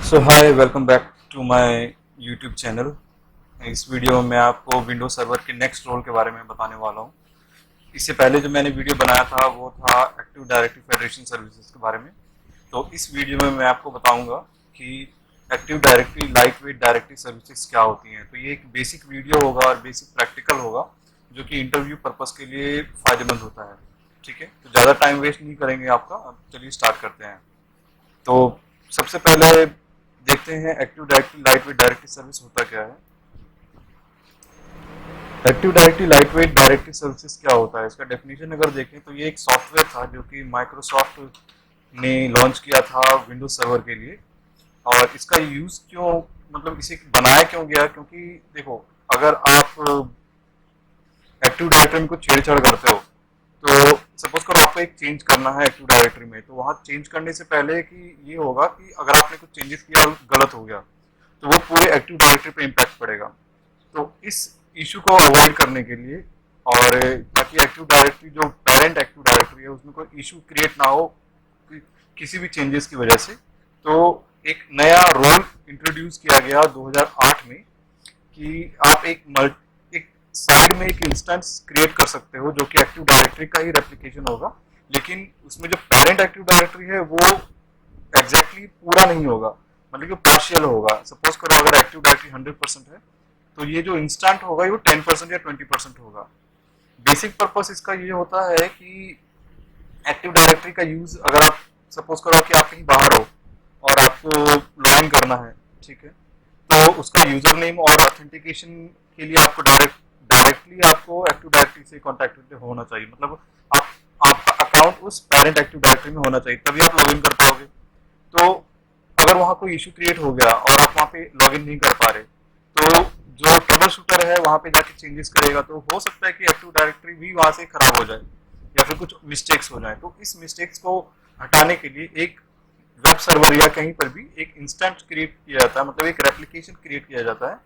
So hi welcome back to my YouTube channel. इस video में मैं आपको विंडोज सर्वर के नेक्स्ट रोल के बारे में बताने वाला हूँ। इससे पहले जो मैंने वीडियो बनाया था वो था एक्टिव डायरेक्टरी फेडरेशन सर्विसेज के बारे में। तो इस वीडियो में मैं आपको बताऊंगा कि active directory light weight directory services क्या होती हैं। तो ये एक बेसिक वीडियो होगा और बेसिक प्रैक्टिकल होगा जो कि इंटरव्यू पर्पज़ के लिए फ़ायदेमंद होता है। ठीक है, तो ज़्यादा टाइम वेस्ट नहीं करेंगे आपका। अब चलिए स्टार्ट करते हैं। तो सबसे पहले देखते हैं active directory light weight directory service होता क्या है। Active directory light weight directory services क्या होता है, इसका डेफिनेशन अगर देखें तो ये एक सॉफ्टवेयर था जो कि माइक्रोसॉफ्ट ने लॉन्च किया था विंडोज सर्वर के लिए। और इसका यूज क्यों, मतलब इसे बनाया क्यों गया, क्योंकि देखो अगर आप एक्टिव डायरेक्टरी में कुछ छेड़छाड़ करते हो तो सपोज करो आपको एक चेंज करना है एक्टिव डायरेक्टरी में, तो वहाँ चेंज करने से पहले कि ये होगा कि अगर आपने कुछ चेंजेस किया गलत हो गया तो वो पूरे एक्टिव डायरेक्टरी पे इम्पैक्ट पड़ेगा। तो इस इशू को अवॉइड करने के लिए और ताकि एक्टिव डायरेक्टरी जो पेरेंट एक्टिव डायरेक्टरी है उसमें कोई इशू क्रिएट ना हो किसी भी चेंजेस की वजह से, तो एक नया रोल इंट्रोड्यूस किया गया 2008 में कि आप एक साइड में एक इंस्टेंस क्रिएट कर सकते हो जो कि एक्टिव डायरेक्टरी का ही रेप्लिकेशन होगा, लेकिन उसमें जो पेरेंट एक्टिव डायरेक्टरी है वो एग्जैक्टली पूरा नहीं होगा, मतलब कि पार्शियल होगा। सपोज करो अगर एक्टिव डायरेक्टरी 100% है तो ये जो इंस्टेंट होगा वो 10% या 20% होगा। बेसिक पर्पस इसका ये होता है कि एक्टिव डायरेक्टरी का यूज अगर आप सपोज करो कि आप कहीं बाहर हो और आपको लॉगिन करना है, ठीक है, तो उसका यूजर नेम और ऑथेंटिकेशन के लिए आपको डायरेक्टली आपको एक्टिव डायरेक्टरी से कॉन्टैक्ट होना चाहिए। मतलब आप आपका अकाउंट उस पेरेंट एक्टिव डायरेक्टरी में होना चाहिए, तभी आप लॉगिन कर पाओगे। तो अगर वहाँ कोई इशू क्रिएट हो गया और आप वहाँ पे लॉगिन नहीं कर पा रहे तो जो ट्रबल शूटर है वहाँ पे जाके चेंजेस करेगा, तो हो सकता है कि एक्टिव डायरेक्टरी भी वहाँ से खराब हो जाए या फिर कुछ मिस्टेक्स हो जाए। तो इस मिस्टेक्स को हटाने के लिए एक वेब सर्वर या कहीं पर भी एक इंस्टेंट क्रिएट किया जाता है, मतलब एक रेप्लिकेशन क्रिएट किया जाता है,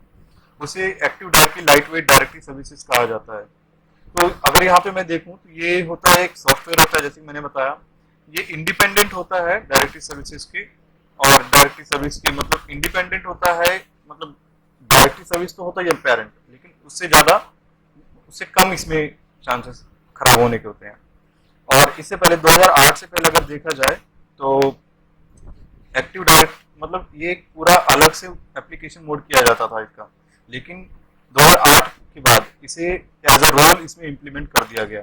उसे active directory light weight directory services कहा जाता है। तो अगर यहाँ पे मैं देखूँ तो ये होता है एक सॉफ्टवेयर होता है, जैसे मैंने बताया ये इंडिपेंडेंट होता है डायरेक्टरी सर्विसेज के। और डायरेक्टरी सर्विस के मतलब इंडिपेंडेंट होता है, मतलब डायरेक्टरी सर्विस तो होता है पेरेंट, लेकिन उससे ज्यादा उससे कम इसमें चांसेस खराब होने के होते हैं। और इससे पहले 2008 से पहले अगर देखा जाए तो एक्टिव डायरेक्ट मतलब ये एक पूरा अलग से एप्लीकेशन मोड किया जाता था इसका, लेकिन 2008 के बाद इसे एज अ रोल इसमें इम्प्लीमेंट कर दिया गया।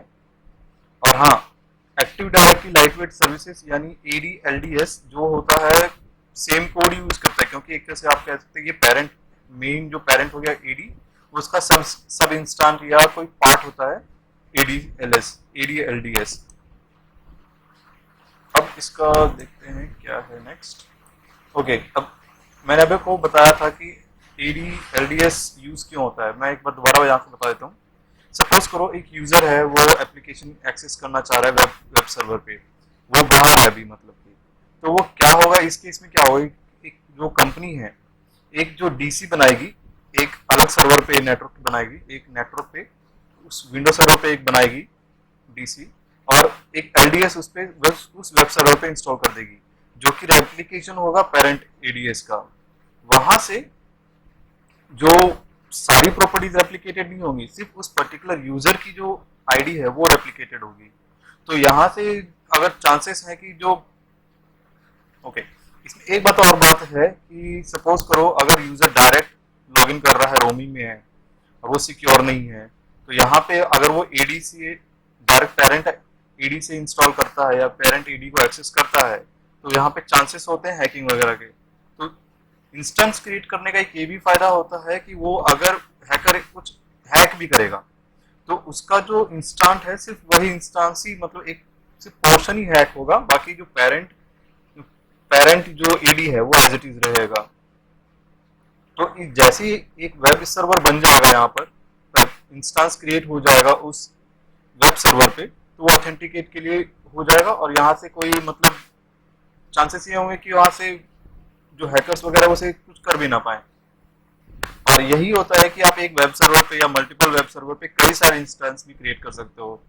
और हाँ, एक्टिव डायरेक्टरी लाइटवेट सर्विसेज यानी ADLDS जो होता है सेम कोड यूज करता है, क्योंकि एक तरह से आप कह सकते हैं ये पेरेंट मेन जो पेरेंट हो गया AD, उसका सब इंस्टांट या कोई पार्ट होता है ADLDS। अब इसका देखते हैं क्या है नेक्स्ट। ओके, अब मैंने अभी को बताया था कि ADLDS यूज क्यों होता है, मैं एक बार दोबारा यहाँ से बता देता हूँ। सपोज करो एक यूजर है वो एप्लीकेशन एक्सेस करना चाह रहा है वेब सर्वर पे, वो बाहर है अभी, मतलब कि तो वो क्या होगा इस केस में, क्या होगा एक जो कंपनी है एक जो DC बनाएगी, एक अलग सर्वर पे नेटवर्क बनाएगी, एक नेटवर्क पे उस विंडो सर्वर पे एक बनाएगी DC, और एक LDS उस वेब सर्वर पे इंस्टॉल कर देगी जो कि रेप्लिकेशन होगा पेरेंट ADS का। वहां से जो सारी प्रॉपर्टीज रेप्लिकेटेड नहीं होंगी, सिर्फ उस पर्टिकुलर यूजर की जो आईडी है वो रेप्लिकेटेड होगी। तो यहाँ से अगर चांसेस है कि जो ओके, इसमें एक बात और बात है कि सपोज करो अगर यूजर डायरेक्ट लॉगिन कर रहा है, रोमिंग में है और वो सिक्योर नहीं है, तो यहाँ पे अगर वो AD से डायरेक्ट पेरेंट AD से इंस्टॉल करता है या पेरेंट AD को एक्सेस करता है तो यहाँ पे चांसेस होते हैं हैकिंग वगैरह के। तो इंस्टेंस क्रिएट करने का एक ये भी फायदा होता है कि वो अगर हैकर कुछ हैक भी करेगा तो उसका जो इंस्टांट है सिर्फ वही इंस्टांस ही, मतलब एक सिर्फ पोर्शन ही हैक होगा, बाकी जो पेरेंट जो AD है वो एज इट इज रहेगा। तो जैसे ही एक वेब सर्वर बन जाएगा, यहाँ पर इंस्टांस क्रिएट हो जाएगा उस वेब सर्वर पे, तो वो ऑथेंटिकेट के लिए हो जाएगा और यहाँ से कोई मतलब चांसेस ये होंगे कि वहां से जो हैकर्स वगैरह उसे कुछ कर भी ना पाए। और यही होता है कि आप एक वेब सर्वर पे या मल्टीपल वेब सर्वर पे कई सारे इंस्टेंस भी क्रिएट कर सकते हो।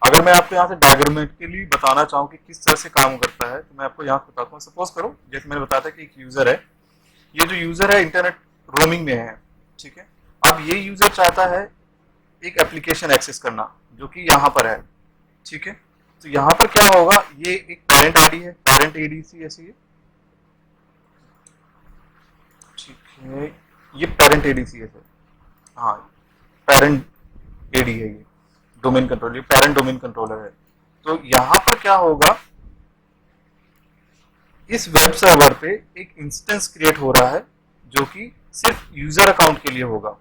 अगर मैं आपको यहाँ से डायग्रामेटिकली बताना चाहूँ कि किस तरह से काम करता है, तो मैं आपको यहाँ बताता हूँ। सपोज करो, जैसे मैंने बताया था कि एक यूजर है, ये जो यूजर है इंटरनेट रोमिंग में है, ठीक है। अब ये यूजर चाहता है एक एप्लीकेशन एक्सेस करना जो कि यहाँ पर है, ठीक है। तो यहाँ पर क्या होगा, ये एक पेरेंट आईडी है, पेरेंट एडीसी ऐसी है, ठीक है। ये पेरेंट एडीसी है सर, हाँ, पेरेंट एडी है ये, डोमेन कंट्रोलर, ये पेरेंट डोमेन कंट्रोलर है। तो यहाँ पर क्या होगा, इस वेब सर्वर पे एक इंस्टेंस क्रिएट हो रहा है जो कि सिर्फ यूजर अकाउंट के लिए होगा।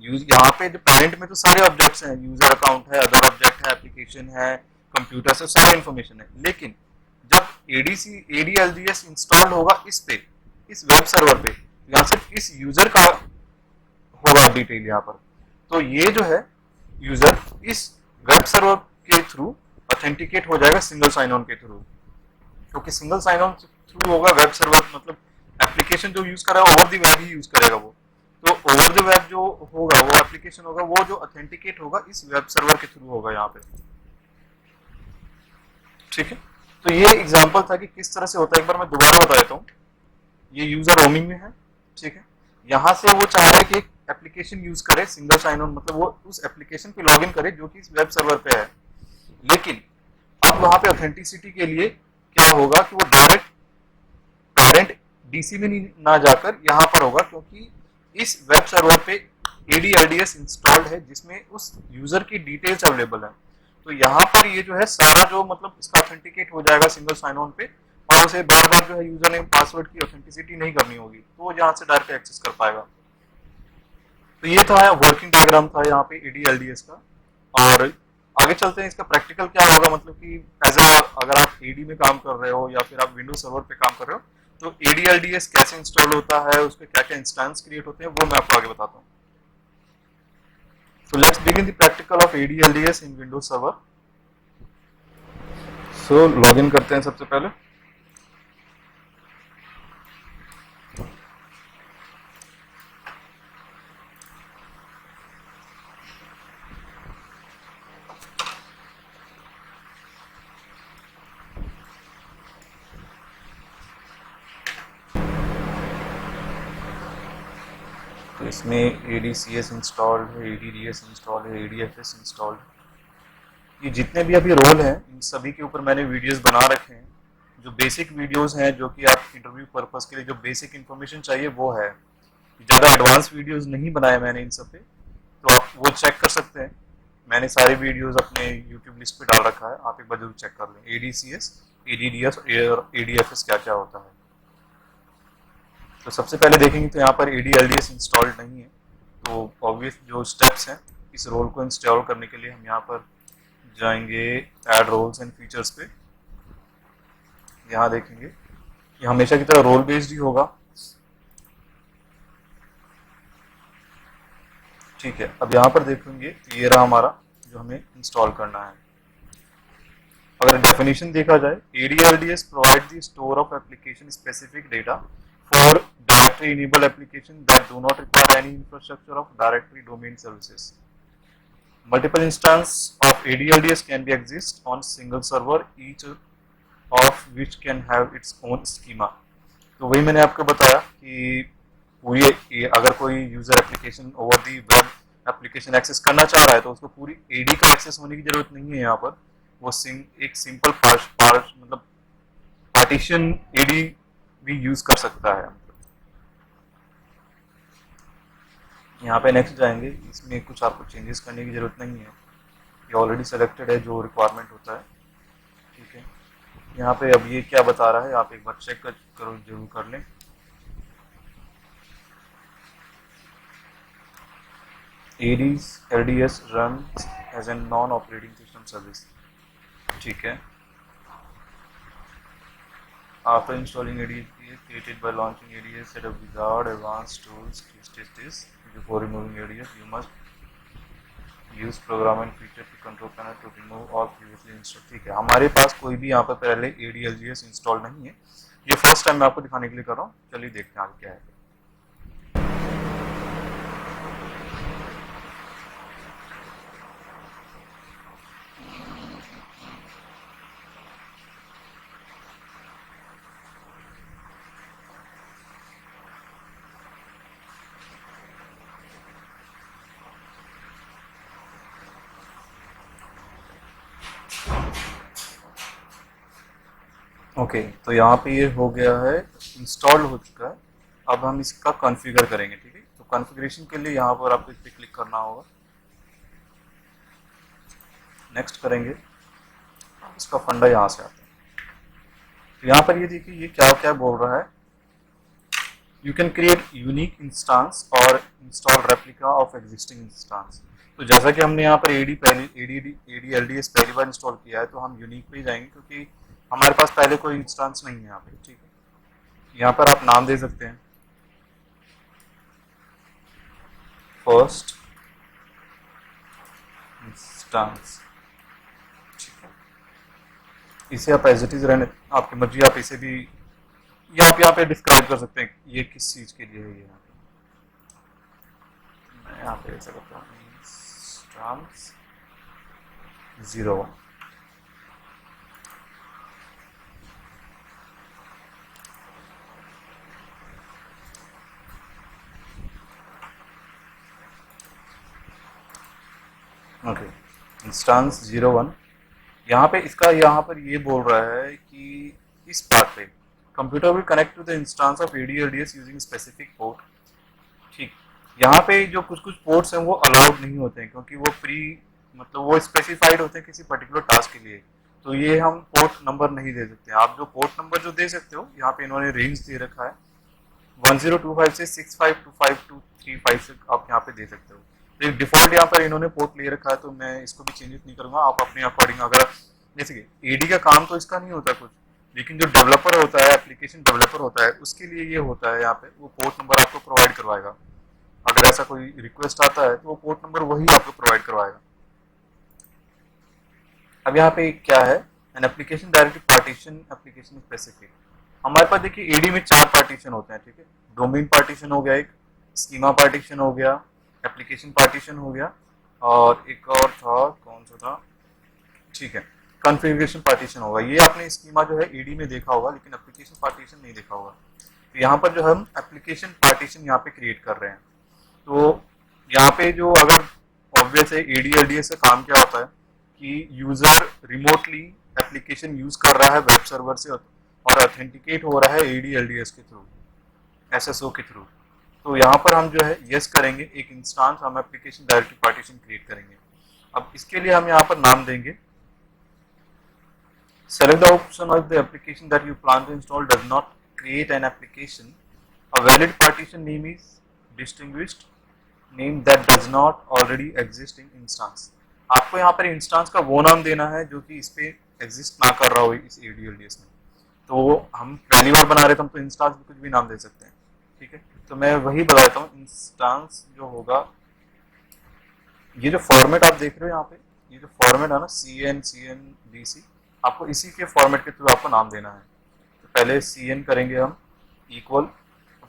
यहाँ पे जो पेरेंट में तो सारे ऑब्जेक्ट्स हैं, यूजर अकाउंट है, अदर ऑब्जेक्ट है, एप्लीकेशन है, कंप्यूटर से सारी इंफॉर्मेशन है। लेकिन जब एडीसी एडीएलडीएस इंस्टॉल होगा इस पे, इस वेब सर्वर पे, यहाँ सिर्फ इस यूजर का होगा डिटेल यहाँ पर। तो ये जो है यूजर इस वेब सर्वर के थ्रू ऑथेंटिकेट हो जाएगा सिंगल साइन ऑन के थ्रू, क्योंकि सिंगल साइन ऑन थ्रू होगा वेब सर्वर, मतलब एप्लीकेशन जो यूज करेगा over the web he use करेगा वो। तो ओवर द वेब जो होगा, वो एप्लीकेशन होगा, वो जो ऑथेंटिकेट होगा इस वेब सर्वर के थ्रू होगा यहाँ पे, ठीक है। तो ये एग्जांपल था कि किस तरह से होता है। एक बार मैं दोबारा बता देता हूँ। ये यूजर रोमिंग में है, ठीक है। यहाँ से वो चाह रहा है कि एक एप्लीकेशन यूज करे सिंगल साइन ऑन, मतलब वो उस एप्लीकेशन पे लॉगिन करे जो कि इस वेब सर्वर पे है। लेकिन अब वहां पे ऑथेंटिसिटी के लिए क्या होगा कि वो डायरेक्ट पेरेंट डीसी में नहीं ना जाकर यहाँ पर होगा, क्योंकि इस वेब सर्वर पे एडीएलडीएस इंस्टॉल्ड है जिसमें उस यूजर की डिटेल्स अवेलेबल है। तो यहाँ पर ये जो है सारा जो मतलब इसका ऑथेंटिकेट हो जाएगा सिंगल साइन ऑन पे, और उसे बार बार जो है यूजर नेम पासवर्ड की ऑथेंटिसिटी नहीं करनी होगी, तो वो यहाँ से डायरेक्ट एक्सेस कर पाएगा। तो ये था वर्किंग डायग्राम था यहाँ पे एडीएलडीएस का। और आगे चलते हैं, इसका प्रैक्टिकल क्या होगा, मतलब कि एज अगर आप एडी में काम कर रहे हो या फिर आप विंडोज सर्वर पे काम कर रहे हो, तो एडीएलडीएस कैसे इंस्टॉल होता है, उसके क्या क्या इंस्टेंस क्रिएट होते हैं, वो मैं आपको आगे बताता हूँ। So let's begin the practical of ADLDS in Windows Server. So login करते हैं सबसे पहले। तो इसमें ADCS इंस्टॉल्ड है, ADDS इंस्टॉल है, ADFS इंस्टॉल्ड है। ये जितने भी अभी रोल हैं, इन सभी के ऊपर मैंने वीडियोस बना रखे हैं। जो बेसिक वीडियोस हैं, जो कि आप इंटरव्यू पर्पस के लिए जो बेसिक इन्फॉर्मेशन चाहिए वो है। ज़्यादा एडवांस वीडियोस नहीं बनाए मैंने इन सब पे, तो आप वो चेक कर सकते हैं। मैंने सारे वीडियोस अपने यूट्यूब लिस्ट पे डाल रखा है, आप एक बार जरूर चेक कर लें। ADCS, ADDS और ADFS क्या क्या होता है। तो सबसे पहले देखेंगे तो यहाँ पर ADLDS इंस्टॉल्ड नहीं है, तो ऑब्वियस जो स्टेप्स हैं इस रोल को इंस्टॉल करने के लिए हम यहाँ पर जाएंगे ऐड रोल्स एंड फीचर्स पे। यहाँ देखेंगे कि हमेशा की तरह रोल बेस्ड ही होगा, ठीक है। अब यहाँ पर देखेंगे तो ये रहा हमारा जो हमें इंस्टॉल करना है। अगर डेफिनेशन देखा जाए, ADLDS provide the store of application specific data for directory enable application that do not require any infrastructure of directory domain services. Multiple instances of ADLDS can be exist on single server, each of which can have its own schema. तो वही मैंने आपको बताया कि पूरी अगर कोई user application over the web application access करना चाह रहा है तो उसको पूरी एडी का एक्सेस होने की जरूरत नहीं है। यहाँ पर वो एक सिंपल मतलब पार्टीशन एडी भी यूज कर सकता है। यहाँ पे नेक्स्ट जाएंगे, इसमें कुछ आपको चेंजेस करने की जरूरत नहीं है, ये ऑलरेडी सेलेक्टेड है जो रिक्वायरमेंट होता है, ठीक है। यहाँ पे अब ये क्या बता रहा है, आप एक बार चेक करो, जरूर कर लें। ADLDS runs as a non-operating system service, ठीक है। After installing ADLDS, created by launching ADLDS, set up wizard advanced tools to test this. Before removing ADLDS, you must use program and feature to control panel to remove all previously installed, ठीक है। हमारे पास कोई भी यहाँ पर पहले ADLDS install नहीं है, ये फर्स्ट टाइम मैं आपको दिखाने के लिए कर रहा हूँ। चलिए देखते हैं आगे क्या है। ओके, तो यहाँ पे ये हो गया है, इंस्टॉल हो चुका है। अब हम इसका कॉन्फ़िगर करेंगे, ठीक है। तो कॉन्फ़िगरेशन के लिए यहाँ पर आपको इस पर क्लिक करना होगा, नेक्स्ट करेंगे। इसका फंडा यहाँ से आता है। तो यहाँ पर ये देखिए ये क्या क्या बोल रहा है, you can create unique instance और install replica of existing instance. तो जैसा कि हमने यहाँ पर ADLDS पहली बार इंस्टॉल किया है, तो हम यूनिक पे ही जाएंगे क्योंकि हमारे पास पहले कोई इंस्टांस नहीं है यहाँ पे, ठीक है। यहाँ पर आप नाम दे सकते हैं, फर्स्ट इंस्टांस, ठीक है। इसे आप एज इट इज रहने, आपकी मर्जी, आप इसे भी ये आप यहाँ पे डिस्क्राइब कर सकते हैं ये किस चीज के लिए है। ये मैं यहाँ पे ऐसा करता हूँ, इंस्टांस 01। Okay, instance 01। यहाँ पे इसका यहाँ पर ये बोल रहा है कि इस पार्ट पे computer will connect to the instance of ADLDS using specific port, ठीक। यहाँ पे जो कुछ कुछ पोर्ट्स हैं वो अलाउड नहीं होते हैं क्योंकि वो प्री मतलब वो स्पेसिफाइड होते हैं किसी पर्टिकुलर टास्क के लिए। तो ये हम पोर्ट नंबर नहीं दे सकते। आप जो पोर्ट नंबर जो दे सकते हो, यहाँ पे इन्होंने रेंज दे रखा है 1025 से 652523 से आप यहाँ पे दे सकते हो। तो एक डिफॉल्ट यहाँ पर इन्होंने पोर्ट ले रखा है, तो मैं इसको भी चेंजेस नहीं करूंगा। आप अपने अकॉर्डिंग, अगर जैसे कि एडी का काम तो इसका नहीं होता कुछ, लेकिन जो डेवलपर होता है, एप्लीकेशन डेवलपर होता है, उसके लिए ये होता है यहाँ पे वो पोर्ट नंबर आपको प्रोवाइड करवाएगा। अगर ऐसा कोई रिक्वेस्ट आता है तो वो पोर्ट नंबर वही आपको प्रोवाइड करवाएगा। अब यहाँ पे क्या है, an application directory partition application specific. हमारे पास देखिए एडी में 4 पार्टीशन होते हैं, ठीक है। डोमेन पार्टीशन हो गया, एक स्कीमा पार्टीशन हो गया, एप्लीकेशन पार्टीशन हो गया, और एक और था, कौन सा था, ठीक है, कॉन्फ़िगरेशन पार्टीशन होगा। ये आपने स्कीमा जो है एडी में देखा होगा, लेकिन एप्लीकेशन पार्टीशन नहीं देखा होगा। तो यहाँ पर जो हम एप्लीकेशन पार्टीशन यहाँ पे क्रिएट कर रहे हैं, तो यहाँ पे जो अगर ऑब्वियस है ADLDS का काम क्या होता है कि यूजर रिमोटली एप्लीकेशन यूज कर रहा है वेब सर्वर से और ऑथेंटिकेट हो रहा है ADLDS के थ्रू, SSO के थ्रू। तो यहाँ पर हम जो है यस करेंगे, एक इंस्टांस हम एप्लीकेशन डायरेक्टरी पार्टीशन क्रिएट करेंगे। अब इसके लिए हम यहाँ पर नाम देंगे, select the option of the application that you plan to install does not create an application. A valid partition name is distinguished name that does not already exist in instance. आपको यहाँ पर इंस्टांस का वो नाम देना है जो कि इस पे एग्जिस्ट ना कर रहा हो इस ADLDS में। तो हम पहली बार बना रहे थे, हम तो इंस्टांस में कुछ भी नाम दे सकते हैं, ठीक है। तो मैं वही बताता हूँ, इंस्टांस जो होगा, ये जो फॉर्मेट आप देख रहे हो यहाँ पे, ये जो फॉर्मेट है ना CN आपको इसी के फॉर्मेट के थ्रू आपको नाम देना है। तो पहले CN करेंगे हम इक्वल,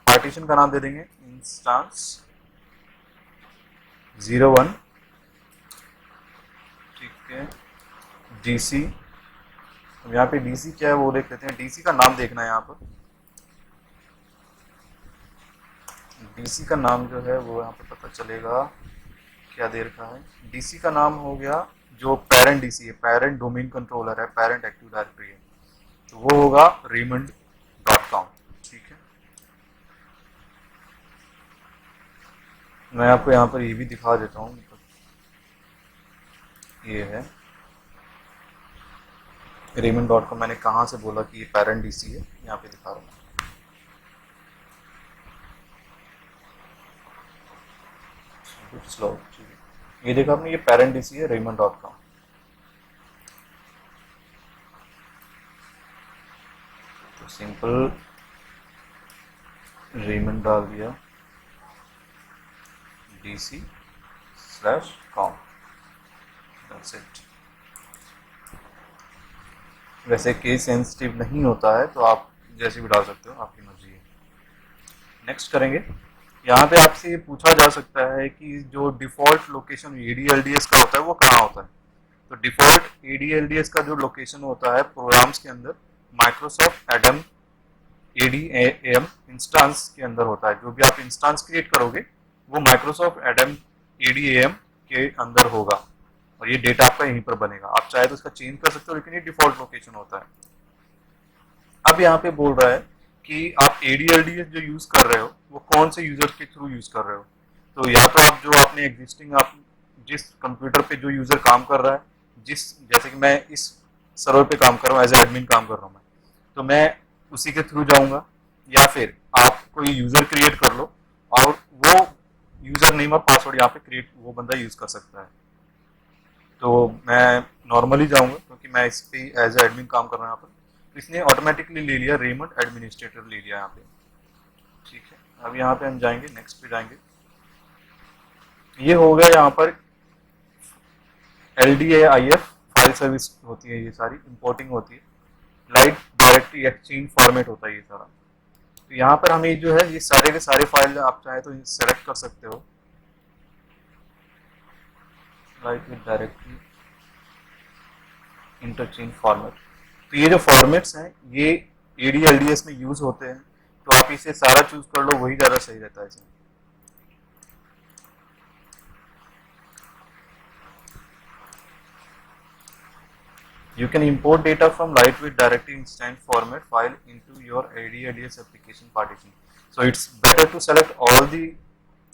पार्टीशन का नाम दे देंगे इंस्टांस 01, ठीक है, DC। यहाँ पे DC क्या है वो देख लेते हैं, DC का नाम देखना है यहाँ पर। DC का नाम जो है वो यहाँ पे पता चलेगा क्या दे रखा है। DC का नाम हो गया, जो पेरेंट DC है, पेरेंट डोमेन कंट्रोलर है, पेरेंट एक्टिव डायरेक्टरी है, तो वो होगा raymond.com, ठीक है। मैं आपको यहाँ पर ये भी दिखा देता हूँ, ये है raymond.com। मैंने कहाँ से बोला कि ये पेरेंट DC है, यहाँ पे दिखा रहा हूँ। स्लो, ठीक है, ये देखा आपने, ये पेरेंट DC है raymond.com। तो सिंपल raymond डाल दिया DC/com, दैट्स इट। वैसे केस सेंसिटिव नहीं होता है, तो आप जैसे भी डाल सकते हो, आपकी मर्जी है। नेक्स्ट करेंगे। यहाँ पे आपसे ये पूछा जा सकता है कि जो डिफ़ॉल्ट लोकेशन ADLDS का होता है वो कहाँ होता है। तो डिफ़ॉल्ट ADLDS का जो लोकेशन होता है प्रोग्राम्स के अंदर, माइक्रोसॉफ्ट एडम ADAM इंस्टांस के अंदर होता है। जो भी आप इंस्टांस क्रिएट करोगे वो माइक्रोसॉफ्ट एडम ADAM के अंदर होगा, और ये डेटा आपका यहीं पर बनेगा। आप चाहे तो इसका चेंज कर सकते हो, लेकिन ये डिफ़ॉल्ट लोकेशन होता है। अब यहाँ पे बोल रहा है कि आप ADLDS जो यूज कर रहे हो वो कौन से यूजर के थ्रू यूज कर रहे हो। तो या तो आप जो आपने एग्जिस्टिंग आप जिस कंप्यूटर पे जो यूजर काम कर रहा है, जिस जैसे कि मैं इस सर्वर पे काम कर रहा हूँ, एज एडमिन काम कर रहा हूँ मैं, तो मैं उसी के थ्रू जाऊंगा, या फिर आप कोई यूजर क्रिएट कर लो और वो यूजर नेम और पासवर्ड यहाँ पे क्रिएट वो बंदा यूज कर सकता है। तो मैं नॉर्मली जाऊंगा क्योंकि मैं इस पे एज एडमिन काम कर रहा हूँ यहाँ पर, तो इसने ऑटोमेटिकली ले लिया रेमंड एडमिनिस्ट्रेटर ले लिया यहाँ पे। ठीक है, अब यहाँ पे हम जाएंगे, नेक्स्ट पे जाएंगे। ये हो गया यहाँ पर LDAIF फाइल सर्विस होती है, ये सारी इंपोर्टिंग होती है, लाइट डायरेक्टरी एक्सचेंज फॉर्मेट होता है ये सारा। तो यहाँ पर हमें जो है ये सारे के सारे फाइल आप चाहे तो सेलेक्ट कर सकते हो, light with directory interchange format. तो ये जो फॉर्मेट्स हैं ये ADLDS में यूज होते हैं, तो आप इसे सारा चूज कर लो, वही ज्यादा सही रहता है इसमें। You can import data from lightweight directory instance format file into your ADLDS application partition. So it's better to select all the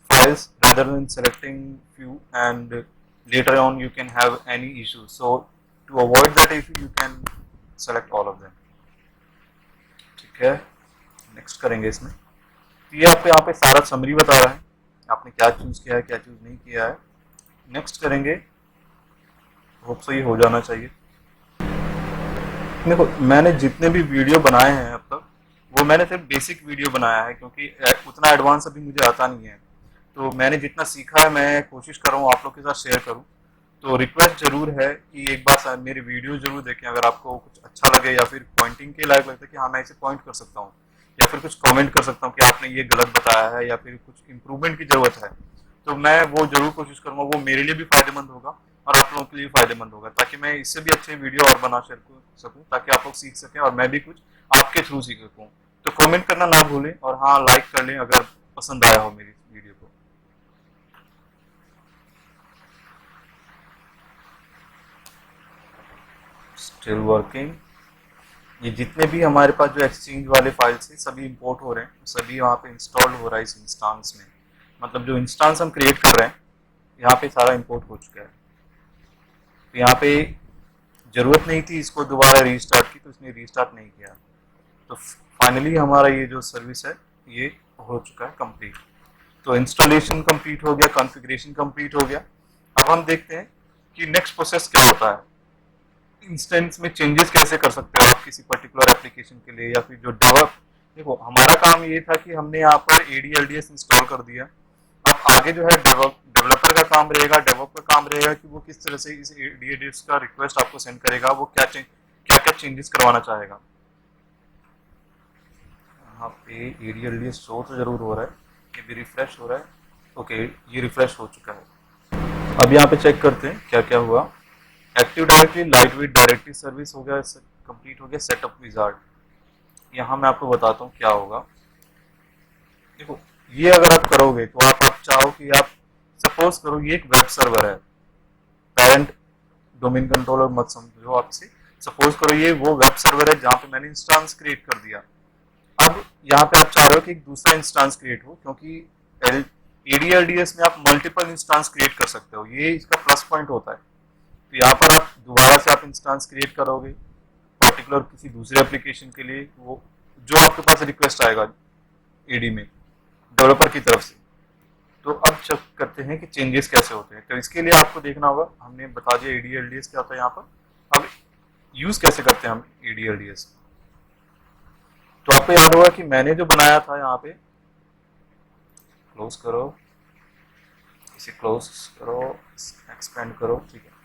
files rather than selecting few, and later on you can have any issues. So to avoid that issue you can select all of them. ठीक है, next करेंगे इसमें। तो ये आपको यहाँ पे सारा समरी बता रहा है आपने क्या चूज किया है क्या चूज नहीं किया है। नेक्स्ट करेंगे, होप सो ये हो जाना चाहिए। देखो मैंने जितने भी वीडियो बनाए हैं अब तक वो मैंने सिर्फ बेसिक वीडियो बनाया है, क्योंकि उतना एडवांस अभी मुझे आता नहीं है। तो मैंने जितना सीखा है मैं कोशिश कर रहा हूँ आप लोग के साथ शेयर करूँ। तो रिक्वेस्ट जरूर है कि एक बार मेरे वीडियो जरूर देखें, अगर आपको कुछ अच्छा लगे या फिर पॉइंटिंग के लायक लगता है कि हाँ मैं इसे पॉइंट कर सकता हूँ, या फिर कुछ कमेंट कर सकता हूँ कि आपने ये गलत बताया है या फिर कुछ इम्प्रूवमेंट की जरूरत है, तो मैं वो जरूर कोशिश करूँगा। वो मेरे लिए भी फायदेमंद होगा और आप लोगों के लिए फायदेमंद होगा, ताकि मैं इससे भी अच्छे वीडियो और बना सकूँ, ताकि आप लोग सीख सकें और मैं भी कुछ आपके थ्रू सीख सकूँ। तो कमेंट करना ना भूलें और हाँ लाइक कर लें अगर पसंद आया हो मेरी वीडियो को। Still working. ये जितने भी हमारे पास जो एक्सचेंज वाले फाइल्स हैं सभी इंपोर्ट हो रहे हैं, सभी वहाँ पे इंस्टॉल हो रहा है इस इंस्टांस में। मतलब जो इंस्टांस हम क्रिएट कर रहे हैं यहाँ पे सारा इंपोर्ट हो चुका है। तो यहाँ पे जरूरत नहीं थी इसको दोबारा रीस्टार्ट की, तो इसने रीस्टार्ट नहीं किया। तो फाइनली हमारा ये जो सर्विस है ये हो चुका है कंप्लीट। तो इंस्टॉलेशन कंप्लीट हो गया, कॉन्फ़िगरेशन कंप्लीट हो गया। अब हम देखते हैं कि नेक्स्ट प्रोसेस क्या होता है, इंस्टेंस में चेंजेस कैसे कर सकते हो आप किसी पर्टिकुलर एप्लीकेशन के लिए, या फिर जो डेवलप। देखो हमारा काम ये था कि हमने यहाँ पर ADLDS इंस्टॉल कर दिया। अब आगे जो है डेवलपर का काम रहेगा, डेवलपर का काम रहेगा कि वो किस तरह से इस ADLDS का रिक्वेस्ट आपको सेंड करेगा, वो क्या क्या चेंजेस करवाना चाहेगा। यहाँ पे ADLDS शो तो जरूर हो रहा है, ये भी रिफ्रेश हो रहा है। ओके ये रिफ्रेश हो चुका है। अब यहाँ पे चेक करते हैं क्या क्या हुआ। Active directory lightweight directory service हो गया, कंप्लीट हो गया। सेटअप विजार्ड, यहाँ मैं आपको बताता हूँ क्या होगा। देखो ये अगर आप करोगे तो आप चाहो कि आप सपोज करो ये एक वेब सर्वर है, पेरेंट डोमेन कंट्रोलर मत समझो आपसे, सपोज करो ये वो वेब सर्वर है जहाँ पे मैंने इंस्टांस क्रिएट कर दिया। अब यहाँ पे आप चाह रहे हो कि एक दूसरा इंस्टांस क्रिएट हो, क्योंकि ADLDS में आप मल्टीपल इंस्टांस क्रिएट कर सकते हो, ये इसका प्लस पॉइंट होता है। तो यहाँ पर आप दोबारा से आप इंस्टांस क्रिएट करोगे पर्टिकुलर किसी दूसरे एप्लीकेशन के लिए, वो जो आपके पास रिक्वेस्ट आएगा AD में डेवलपर की तरफ से। तो अब चेक करते हैं कि चेंजेस कैसे होते हैं। तो इसके लिए आपको देखना होगा, हमने बता दिया ADLDS क्या होता है यहाँ पर। अब यूज कैसे करते हैं हम ADLDS। तो आपको याद होगा कि मैंने जो बनाया था यहाँ पे, क्लोज करो इसे, क्लोज करो, एक्सपेंड करो, ठीक है।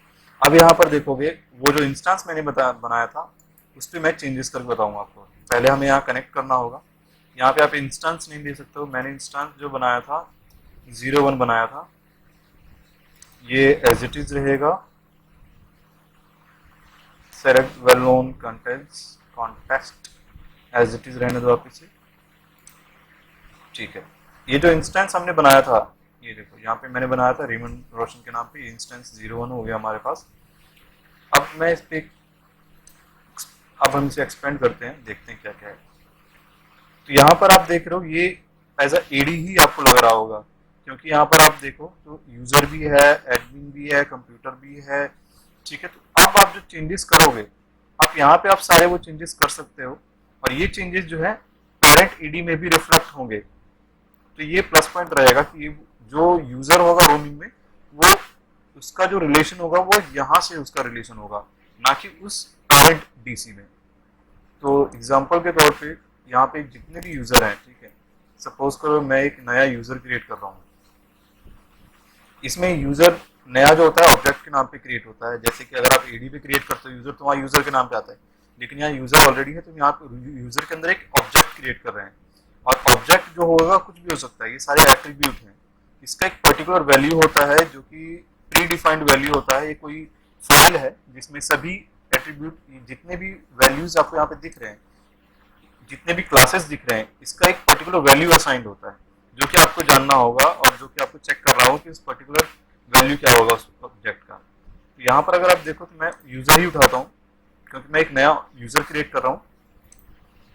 अब यहाँ पर देखोगे वो जो इंस्टांस मैंने बनाया था उस पर मैं चेंजेस करके बताऊंगा आपको। पहले हमें यहाँ कनेक्ट करना होगा। यहाँ पे आप इंस्टांस नहीं दे सकते हो, मैंने इंस्टांस जो बनाया था 01 बनाया था, ये एज इट इज रहेगा। Select well known context as it is रहने दो आप इसे, ठीक है। ये जो इंस्टेंस हमने बनाया था, ये देखो यहाँ पे मैंने बनाया था रेमंड रोशन के नाम पे, इंस्टेंस 01 हो गया हमारे पास। अब मैं इस पे अब हम इसे एक्सपेंड करते हैं, देखते हैं क्या क्या है। तो यहाँ पर आप देख रहे हो ये एज अ एडी ही आपको लग रहा होगा, क्योंकि यहाँ पर आप देखो तो यूजर भी है, एडमिन भी है, कंप्यूटर भी है, ठीक है। तो अब आप जो चेंजेस करोगे, आप यहाँ पे आप सारे वो चेंजेस कर सकते हो, और ये चेंजेस जो है पेरेंट ईडी में भी रिफ्लेक्ट होंगे। तो ये प्लस पॉइंट रहेगा कि जो यूजर होगा रोमिंग में, वो उसका जो रिलेशन होगा वो यहाँ से उसका रिलेशन होगा, ना कि उस पेरेंट डीसी में। तो एग्जांपल के तौर पे यहाँ पे जितने भी यूजर हैं, ठीक है, सपोज करो मैं एक नया यूजर क्रिएट कर रहा हूँ। इसमें यूजर नया जो होता है ऑब्जेक्ट के नाम पे क्रिएट होता है, जैसे कि अगर आप एडी पे क्रिएट करते हो यूजर तो वहाँ यूजर के नाम पे आता है, लेकिन यहाँ यूजर ऑलरेडी है तो यहाँ पे यूजर के अंदर एक ऑब्जेक्ट क्रिएट कर रहे हैं, और ऑब्जेक्ट जो होगा कुछ भी हो सकता है, ये सारे एट्रीब्यूट हैं। इसका एक पर्टिकुलर वैल्यू होता है जो कि प्री डिफाइंड वैल्यू होता है। ये कोई फाइल है जिसमें सभी एट्रीब्यूट, जितने भी वैल्यूज आपको यहाँ पे दिख रहे हैं, जितने भी क्लासेस दिख रहे हैं, इसका एक पर्टिकुलर वैल्यू असाइंड होता है, जो कि आपको जानना होगा और जो कि आपको चेक कर रहा हो कि उस पर्टिकुलर वैल्यू क्या होगा उस ऑब्जेक्ट का। तो यहाँ पर अगर आप देखो तो मैं यूजर ही उठाता हूँ, क्योंकि मैं एक नया यूजर क्रिएट कर रहा हूँ।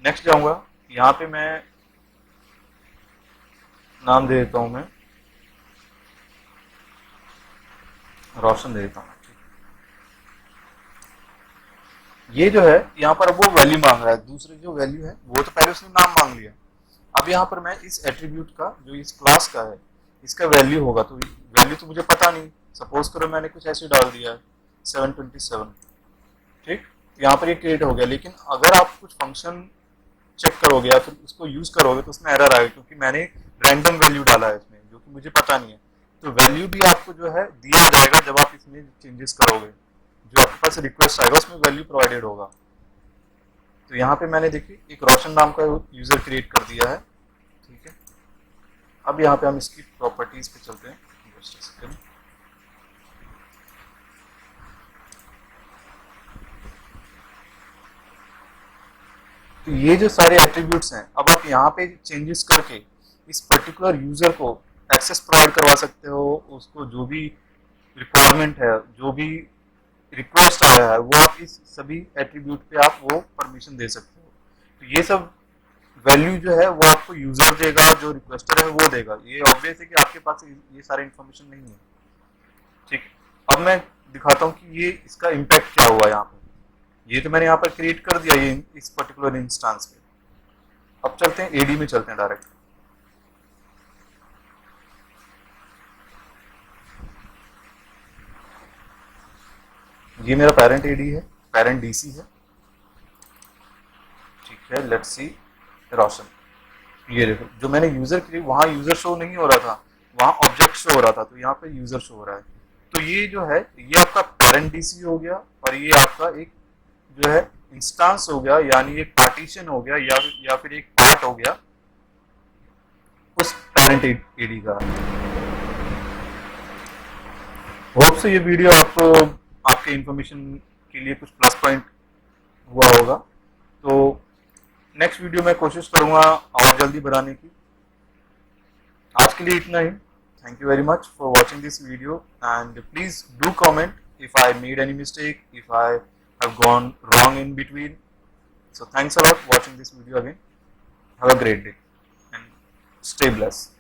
नेक्स्ट जाऊंगा, यहाँ पे मैं नाम दे देता हूँ, मैं रोशन दे देता हूँ। ये जो है यहाँ पर वो वैल्यू मांग रहा है, दूसरी जो वैल्यू है वो तो पहले उसने नाम मांग लिया। अब यहाँ पर मैं इस एट्रीब्यूट का जो इस क्लास का है इसका वैल्यू होगा, तो वैल्यू तो मुझे पता नहीं, सपोज करो मैंने कुछ ऐसे डाल दिया है 727, ठीक, तो यहाँ पर ये क्रिएट हो गया। लेकिन अगर आप कुछ फंक्शन चेक करोगे या फिर उसको यूज करोगे तो उसमें एरर आएगा, क्योंकि मैंने रैंडम वैल्यू डाला है इसमें जो कि मुझे पता नहीं है। तो वैल्यू भी आपको जो है दिया जाएगा जब आप इसमें चेंजेस करोगे, जो आपके पास रिक्वेस्ट आएगा उसमें वैल्यू प्रोवाइडेड होगा। तो यहाँ पे मैंने देखिए एक रोशन नाम का यूजर क्रिएट कर दिया है, ठीक है। अब यहाँ पे हम इसकी प्रॉपर्टीज पे चलते हैं, जस्ट अ सेकंड। तो ये जो सारे एट्रीब्यूट्स हैं, अब आप यहाँ पे चेंजेस करके इस पर्टिकुलर यूजर को एक्सेस प्रोवाइड करवा सकते हो, उसको जो भी रिक्वायरमेंट है, जो भी रिक्वेस्ट आया है, वो आप इस सभी एट्रीब्यूट पे आप वो परमिशन दे सकते हो। तो ये सब वैल्यू जो है वो आपको यूजर देगा, जो रिक्वेस्टर है वो देगा। ये ऑब्वियस है कि आपके पास ये सारे इन्फॉर्मेशन नहीं है, ठीक है। अब मैं दिखाता हूँ कि ये इसका इम्पैक्ट क्या हुआ यहाँ पे। ये तो मैंने यहाँ पर क्रिएट कर दिया ये इस पर्टिकुलर इंस्टांस पे। अब चलते हैं एडी में, चलते हैं डायरेक्ट। ये मेरा पेरेंट एडी है, पेरेंट डीसी है, ठीक है। लेट्स सी रोशन। ये देखो जो मैंने यूजर क्रिएट, वहां यूजर शो नहीं हो रहा था, वहां ऑब्जेक्ट शो हो रहा था, तो यहाँ पे यूजर शो हो रहा है। तो ये जो है ये आपका पेरेंट डीसी हो गया, और ये आपका एक जो है इंस्टांस हो गया, यानी एक पार्टीशन हो गया, या फिर एक पार्ट हो गया उस पेरेंट एडी का। होप से ये वीडियो आपको आपके इंफॉर्मेशन के लिए कुछ प्लस पॉइंट हुआ होगा। तो नेक्स्ट वीडियो में कोशिश करूंगा और जल्दी बनाने की। आज के लिए इतना ही। Thank you very much for watching this video, and please do comment if I made any mistake, if I have gone wrong in between. So thanks a lot for watching this video again. Have a great day and stay blessed.